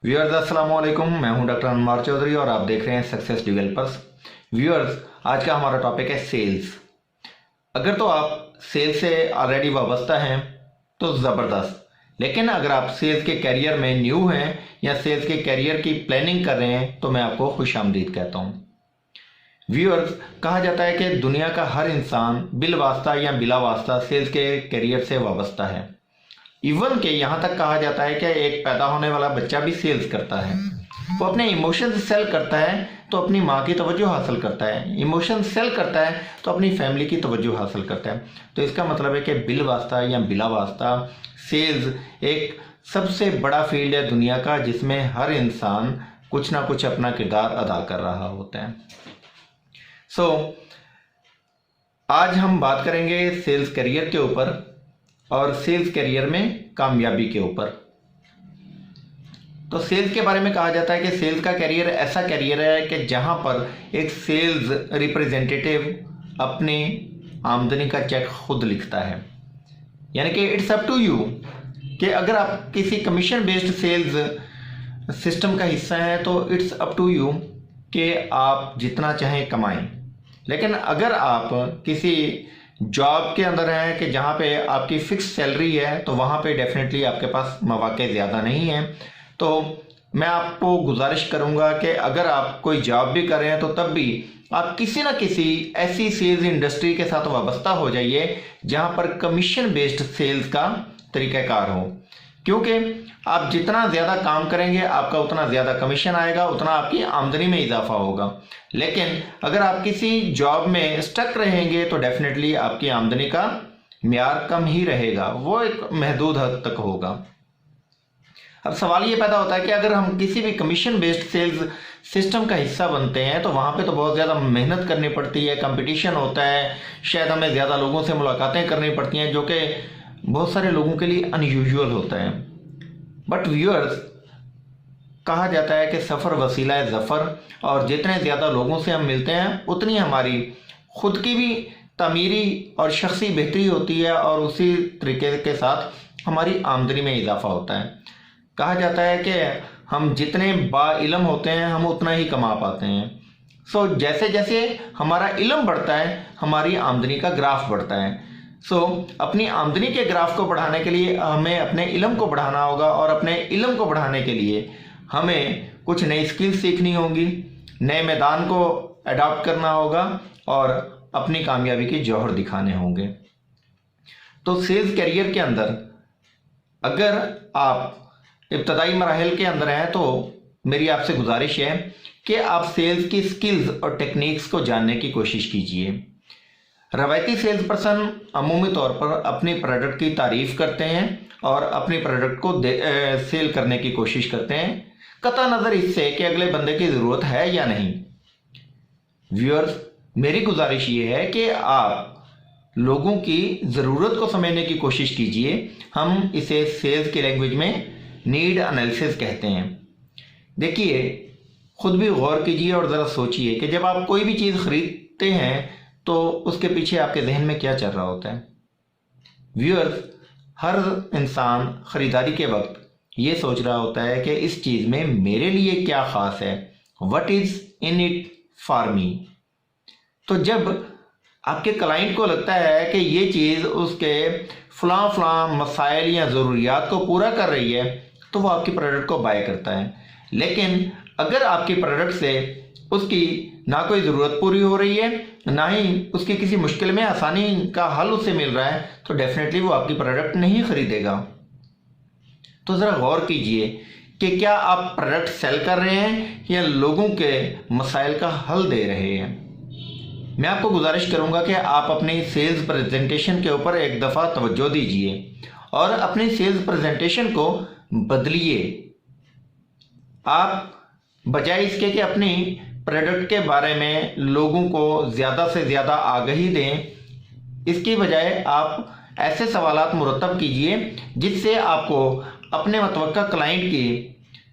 Viewers अस्सलाम वालेकुम। मैं हूं डॉक्टर अनवार चौधरी और आप देख रहे हैं सक्सेस डेवलपर्स। व्यूअर्स, आज का हमारा टॉपिक है सेल्स। अगर तो आप सेल्स से ऑलरेडी वाबस्ता हैं तो ज़बरदस्त, लेकिन अगर आप सेल्स के कैरियर में न्यू हैं या सेल्स के कैरियर की प्लानिंग कर रहे हैं तो मैं आपको खुश आमदीद कहता हूं। व्यूअर्स, कहा जाता है कि दुनिया का हर इंसान बिल वास्ता या बिला वास्ता सेल्स के कैरियर से वाबस्ता है। इवन के यहाँ तक कहा जाता है कि एक पैदा होने वाला बच्चा भी सेल्स करता है। वो अपने इमोशंस सेल करता है तो अपनी माँ की तवज्जो हासिल करता है, इमोशन सेल करता है तो अपनी फैमिली की तवज्जो हासिल करता है। तो इसका मतलब है कि बिल वास्ता या बिला वास्ता सेल्स एक सबसे बड़ा फील्ड है दुनिया का, जिसमें हर इंसान कुछ ना कुछ अपना किरदार अदा कर रहा होता है। आज हम बात करेंगे सेल्स करियर के ऊपर और सेल्स करियर में कामयाबी के ऊपर। तो सेल्स के बारे में कहा जाता है कि सेल्स का करियर ऐसा करियर है कि जहां पर एक सेल्स रिप्रेजेंटेटिव अपनी आमदनी का चेक खुद लिखता है। यानी कि इट्स अप टू यू कि अगर आप किसी कमीशन बेस्ड सेल्स सिस्टम का हिस्सा हैं तो इट्स अप टू यू कि आप जितना चाहें कमाएं। लेकिन अगर आप किसी जॉब के अंदर है कि जहाँ पे आपकी फिक्स सैलरी है तो वहाँ पे डेफिनेटली आपके पास मौके ज़्यादा नहीं हैं। तो मैं आपको गुजारिश करूँगा कि अगर आप कोई जॉब भी कर रहे हैं तो तब भी आप किसी ना किसी ऐसी सेल्स इंडस्ट्री के साथ वाबस्ता हो जाइए जहाँ पर कमीशन बेस्ड सेल्स का तरीक़ाकार हो, क्योंकि आप जितना ज़्यादा काम करेंगे आपका उतना ज़्यादा कमीशन आएगा, उतना आपकी आमदनी में इजाफा होगा। लेकिन अगर आप किसी जॉब में स्टक रहेंगे तो डेफिनेटली आपकी आमदनी का म्यार कम ही रहेगा, वो एक महदूद हद तक होगा। अब सवाल ये पैदा होता है कि अगर हम किसी भी कमीशन बेस्ड सेल्स सिस्टम का हिस्सा बनते हैं तो वहाँ पे तो बहुत ज़्यादा मेहनत करनी पड़ती है, कंपटीशन होता है, शायद हमें ज़्यादा लोगों से मुलाकातें करनी पड़ती हैं, जो कि बहुत सारे लोगों के लिए अनयूजुअल होता है। बट व्यूअर्स, कहा जाता है कि सफ़र वसीला है ज़फ़र, और जितने ज़्यादा लोगों से हम मिलते हैं उतनी हमारी खुद की भी तमीरी और शख्सी बेहतरी होती है और उसी तरीके के साथ हमारी आमदनी में इजाफा होता है। कहा जाता है कि हम जितने बाइल्म होते हैं हम उतना ही कमा पाते हैं। जैसे जैसे हमारा इल्म बढ़ता है हमारी आमदनी का ग्राफ बढ़ता है। अपनी आमदनी के ग्राफ को बढ़ाने के लिए हमें अपने इल्म को बढ़ाना होगा, और अपने इल्म को बढ़ाने के लिए हमें कुछ नई स्किल्स सीखनी होंगी, नए मैदान को अडॉप्ट करना होगा और अपनी कामयाबी के जौहर दिखाने होंगे। तो सेल्स करियर के अंदर अगर आप इब्तदाई मराहिल के अंदर हैं तो मेरी आपसे गुजारिश है कि आप सेल्स की स्किल्स और टेक्निक्स को जानने की कोशिश कीजिए। रवायती सेल्स पर्सन अमूमी तौर पर अपनी प्रोडक्ट की तारीफ करते हैं और अपनी प्रोडक्ट को सेल करने की कोशिश करते हैं, कता नज़र इससे कि अगले बंदे की ज़रूरत है या नहीं। व्यूअर्स, मेरी गुजारिश ये है कि आप लोगों की ज़रूरत को समझने की कोशिश कीजिए। हम इसे सेल्स की लैंग्वेज में नीड एनालिसिस कहते हैं। देखिए, खुद भी गौर कीजिए और ज़रा सोचिए कि जब आप कोई भी चीज़ खरीदते हैं तो उसके पीछे आपके जहन में क्या चल रहा होता है। व्यूअर्स, हर इंसान ख़रीदारी के वक्त ये सोच रहा होता है कि इस चीज़ में मेरे लिए क्या ख़ास है, what is in it for me. तो जब आपके क्लाइंट को लगता है कि ये चीज़ उसके फ़लाँ मसाइल या ज़रूरियात को पूरा कर रही है तो वो आपकी प्रोडक्ट को बाय करता है। लेकिन अगर आपकी प्रोडक्ट से उसकी ना कोई ज़रूरत पूरी हो रही है, ना ही उसकी किसी मुश्किल में आसानी का हल उसे मिल रहा है, तो डेफिनेटली वो आपकी प्रोडक्ट नहीं खरीदेगा। तो ज़रा गौर कीजिए कि क्या आप प्रोडक्ट सेल कर रहे हैं या लोगों के मसाइल का हल दे रहे हैं। मैं आपको गुजारिश करूंगा कि आप अपनी सेल्स प्रेजेंटेशन के ऊपर एक दफ़ा तवज्जो दीजिए और अपनी सेल्स प्रेजेंटेशन को बदलिए। आप बजाय इसके कि अपनी प्रोडक्ट के बारे में लोगों को ज़्यादा से ज़्यादा आगाही दें, इसकी बजाय आप ऐसे सवालात मुरतब कीजिए जिससे आपको अपने मतवक्का क्लाइंट की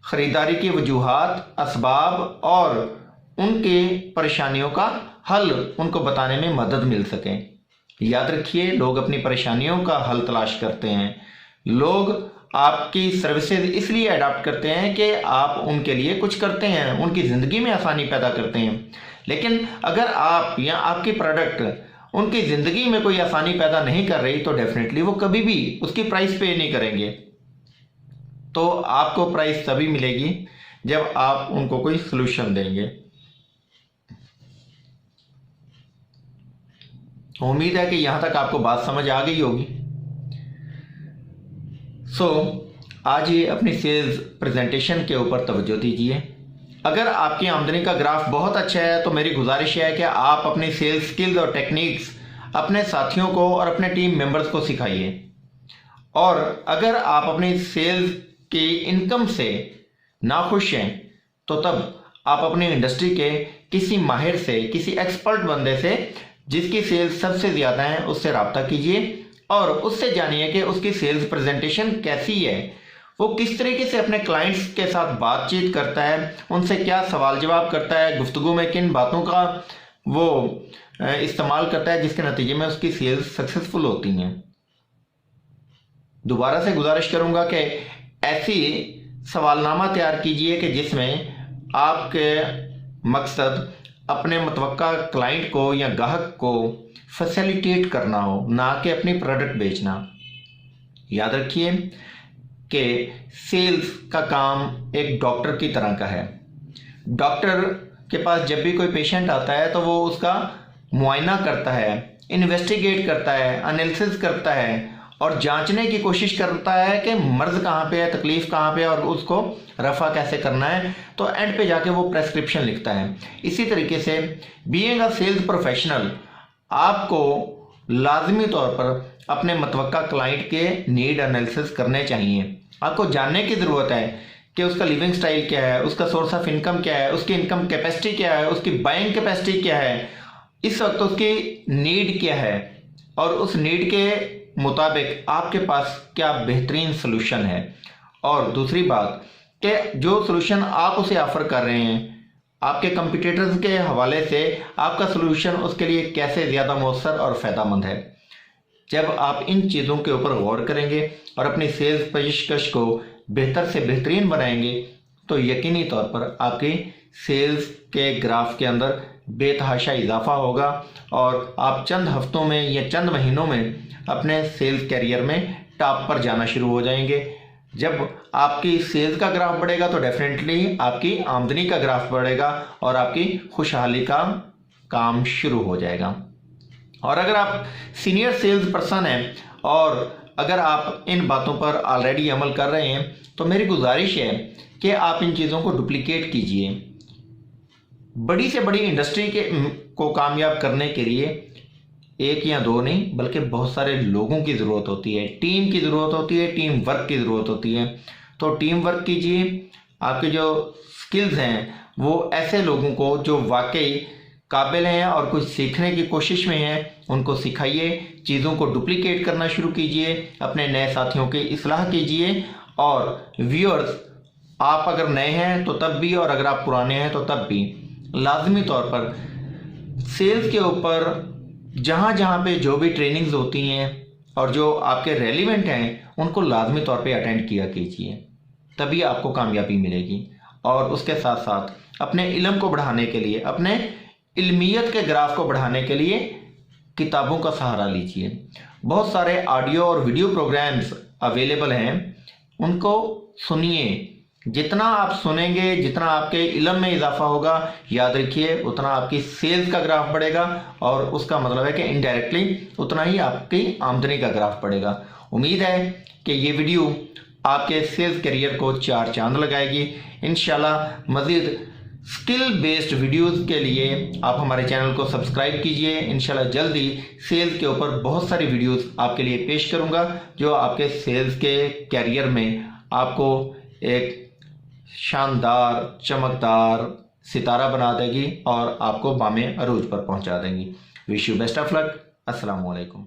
ख़रीदारी की वजूहात, असबाब और उनके परेशानियों का हल उनको बताने में मदद मिल सके। याद रखिए, लोग अपनी परेशानियों का हल तलाश करते हैं, लोग आपकी सर्विसेज इसलिए अडॉप्ट करते हैं कि आप उनके लिए कुछ करते हैं, उनकी ज़िंदगी में आसानी पैदा करते हैं। लेकिन अगर आप या आपकी प्रोडक्ट उनकी ज़िंदगी में कोई आसानी पैदा नहीं कर रही तो डेफिनेटली वो कभी भी उसकी प्राइस पे नहीं करेंगे। तो आपको प्राइस तभी मिलेगी जब आप उनको कोई सलूशन देंगे। उम्मीद है कि यहाँ तक आपको बात समझ आ गई होगी। आज ये अपनी सेल्स प्रेजेंटेशन के ऊपर तवज्जो दीजिए। अगर आपकी आमदनी का ग्राफ बहुत अच्छा है तो मेरी गुजारिश है कि आप अपनी सेल्स स्किल्स और टेक्निक्स अपने साथियों को और अपने टीम मेंबर्स को सिखाइए। और अगर आप अपनी सेल्स की इनकम से नाखुश हैं तो तब आप अपनी इंडस्ट्री के किसी माहिर से, किसी एक्सपर्ट बंदे से जिसकी सेल्स सबसे ज़्यादा है उससे रब्ता कीजिए और उससे जानिए कि उसकी सेल्स प्रेजेंटेशन कैसी है, वो किस तरीके से अपने क्लाइंट्स के साथ बातचीत करता है, उनसे क्या सवाल जवाब करता है, गुफ्तगू में किन बातों का वो इस्तेमाल करता है जिसके नतीजे में उसकी सेल्स सक्सेसफुल होती हैं। दोबारा से गुजारिश करूंगा कि ऐसी सवालनामा तैयार कीजिए कि जिसमें आपके मकसद अपने मुतवक्का क्लाइंट को या ग्राहक को फैसिलिटेट करना हो, ना कि अपनी प्रोडक्ट बेचना। याद रखिए कि सेल्स का काम एक डॉक्टर की तरह का है। डॉक्टर के पास जब भी कोई पेशेंट आता है तो वो उसका मुआयना करता है, इन्वेस्टिगेट करता है, एनालिसिस करता है और जांचने की कोशिश करता है कि मर्ज कहाँ पे है, तकलीफ कहाँ पे है और उसको रफ़ा कैसे करना है। तो एंड पे जाके वो प्रेस्क्रिप्शन लिखता है। इसी तरीके से बीइंग अ सेल्स प्रोफेशनल आपको लाजमी तौर पर अपने मुतवक्का क्लाइंट के नीड एनालिसिस करने चाहिए। आपको जानने की ज़रूरत है कि उसका लिविंग स्टाइल क्या है, उसका सोर्स ऑफ इनकम क्या है, उसकी इनकम कैपेसिटी क्या है, उसकी बाइंग कैपेसिटी क्या है, इस वक्त उसकी नीड क्या है और उस नीड के मुताबिक आपके पास क्या बेहतरीन सोल्यूशन है। और दूसरी बात कि जो सोल्यूशन आप उसे ऑफर कर रहे हैं आपके कंपटीटर्स के हवाले से आपका सोल्यूशन उसके लिए कैसे ज़्यादा मौसर और फ़ायदेमंद है। जब आप इन चीज़ों के ऊपर गौर करेंगे और अपनी सेल्स पेशकश को बेहतर से बेहतरीन बनाएंगे तो यकीनी तौर पर आपकी सेल्स के ग्राफ के अंदर बेतहाशा इजाफा होगा और आप चंद हफ्तों में या चंद महीनों में अपने सेल्स कैरियर में टॉप पर जाना शुरू हो जाएंगे। जब आपकी सेल्स का ग्राफ बढ़ेगा तो डेफिनेटली आपकी आमदनी का ग्राफ बढ़ेगा और आपकी खुशहाली का काम शुरू हो जाएगा। और अगर आप सीनियर सेल्स पर्सन हैं और अगर आप इन बातों पर ऑलरेडी अमल कर रहे हैं तो मेरी गुजारिश है कि आप इन चीज़ों को डुप्लीकेट कीजिए। बड़ी से बड़ी इंडस्ट्री को कामयाब करने के लिए एक या दो नहीं बल्कि बहुत सारे लोगों की ज़रूरत होती है, टीम की ज़रूरत होती है, टीम वर्क की ज़रूरत होती है। तो टीम वर्क कीजिए। आपके जो स्किल्स हैं वो ऐसे लोगों को जो वाकई काबिल हैं और कुछ सीखने की कोशिश में हैं उनको सिखाइए। चीज़ों को डुप्लीकेट करना शुरू कीजिए, अपने नए साथियों की इस्लाह कीजिए। और व्यूअर्स, आप अगर नए हैं तो तब भी और अगर आप पुराने हैं तो तब भी लाजमी तौर पर सेल्स के ऊपर जहाँ जहाँ पे जो भी ट्रेनिंग्स होती हैं और जो आपके रेलिवेंट हैं उनको लाजमी तौर पे अटेंड किया कीजिए, तभी आपको कामयाबी मिलेगी। और उसके साथ साथ अपने इल्म को बढ़ाने के लिए, अपने इल्मियत के ग्राफ को बढ़ाने के लिए किताबों का सहारा लीजिए। बहुत सारे ऑडियो और वीडियो प्रोग्राम्स अवेलेबल हैं, उनको सुनिए। जितना आप सुनेंगे, जितना आपके इल्म में इजाफा होगा, याद रखिए उतना आपकी सेल्स का ग्राफ बढ़ेगा और उसका मतलब है कि इनडायरेक्टली उतना ही आपकी आमदनी का ग्राफ बढ़ेगा। उम्मीद है कि ये वीडियो आपके सेल्स करियर को चार चांद लगाएगी। इंशाल्लाह मज़ीद स्किल बेस्ड वीडियोस के लिए आप हमारे चैनल को सब्सक्राइब कीजिए। इंशाल्लाह जल्दी सेल्स के ऊपर बहुत सारी वीडियोस आपके लिए पेश करूंगा जो आपके सेल्स के कैरियर में आपको एक शानदार, चमकदार सितारा बना देगी और आपको बामे अरूज पर पहुंचा देंगी। Wish you best of luck. अस्सलाम वालेकुम।